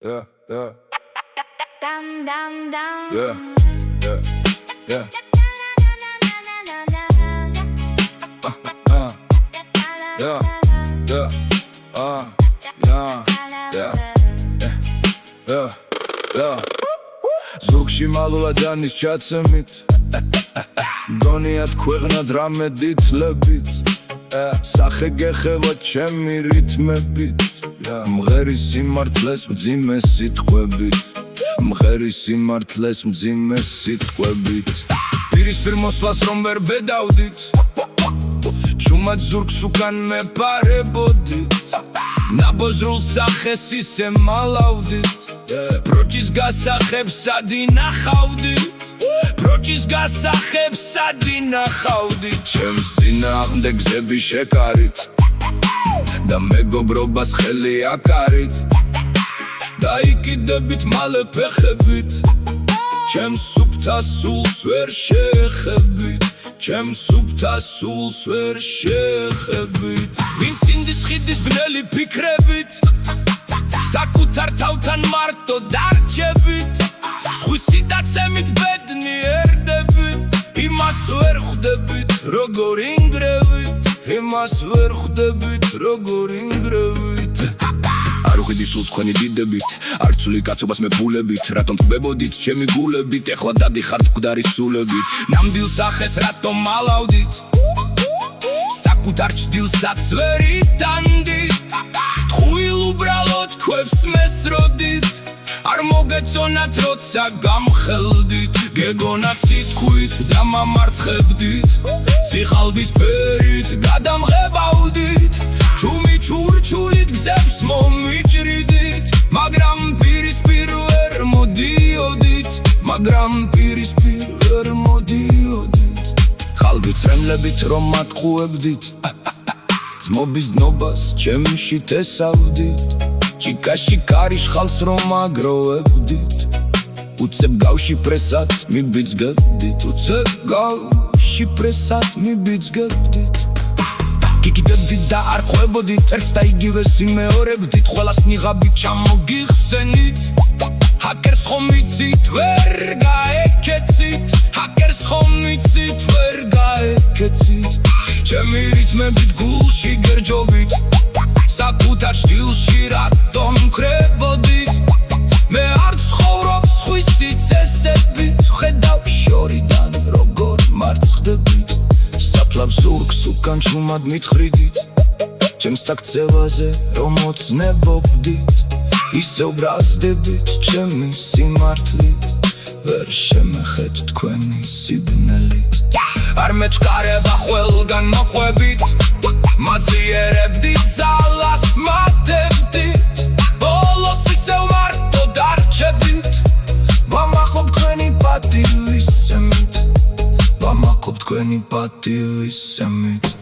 Yeah. Dum dum dum. Yeah. Yeah. ზურგში მალულა დანის ჩაცემით გონიათ ქვეყნად რამე დითლებით სახე გეხევა ჩემი რითმებით მღერი სიმართლეს მძიმე სიტყვებით მღერი სიმართლეს მძიმე სიტყვებით პირისპირ მოსვლას რომ ვერ ბედავდით ჩუმად ზურგს უკან მეპარებოდით ნაბოზრულ სახეს ისე მალავდით პროჭის გასახებს სად ინახავდით პროჭის გასახებს სად ინახავდით ჩემს წინააღმდეგები შეკარით და მეგობრობას ხელი აკარით დაიკიდებით მალე ფეხებით ჩემს სუფთა სულს ვერ შეეხებით ჩემს სუფთა სულს ვერ შეეხებით ვინც ინდის ხიდის ბნელი ფიქრებით საკუთარ თავთან მარტო დარჩებით სხვის სიტაცემით ბედნი ერდებით იმას ვერ ხვდებით როგორ ინგრევით იმას ვერ ხვდებით როგორ ინგრევით არ უხიდი სულს თქვენი დიდებით არცული კაცობას მეფულებით რატომ ტბებოდით ჩემი გულებით ეხლა დადიხართ მკვდარი სულებით ნამდვილ სახეს რატომ მალავდით საკუთარ ჩდილსაც ვერ იტანდით ტყუილ უბრალოდ ქვებს მესროდით არ მოგეწონათ როცა გამხელდით გეგონათ სიტყვით და მამარცხებდით სიხალბის ფერით გადამღებავდით ჩუმი ჩურჩულით გზებს მომიჭრიდით მაგრამ პირისპირ ვერ მოდიოდით მაგრამ პირისპირ ვერ მოდიოდით ხალბით წრემლებით რომ მატყუებდით ძმობის დნობას ჩემში თესავდით ჭიკაში კარიშ ხალს რომ აგროვებდით უცებ გავში პრესად მიბიძგებდით უცებ გავში პრესად მიბიძგებდით გიგდებდით და არ ყვებოდით ერთს და იგივეს იმეორებდით ყველას ნიღაბით ჩამოგიხსენით ჰაკერს ხომ იცით ვერ გაეკეცით ჰაკერს ხომ იცით ვერ გაეკეცით ჩემი რითმებით გულში გერჯობით საკუთარ შტილში რატომ მქრებოდით მე არ ცხოვრობ სხვის სიცესებით ხედავ შორიდან როგორ მარცხდებით საფლავ ზურგს უკან ჩუმად მითხრიდით ჩემს თაქცევაზე რომ ოცნებობდით ისევ ბრაზდებით ჩემი სიმართლით ვერ შემეხეთ თქვენი სიბნელით არ მეჩქარება ყველგან მოყვებით მაძლიერებდით ძალას მატებდით ბოლოს ისევ მარტო დარჩებით ვამაყობ თქვენი პატივისცემით ვამაყობ თქვენი პატივისცემით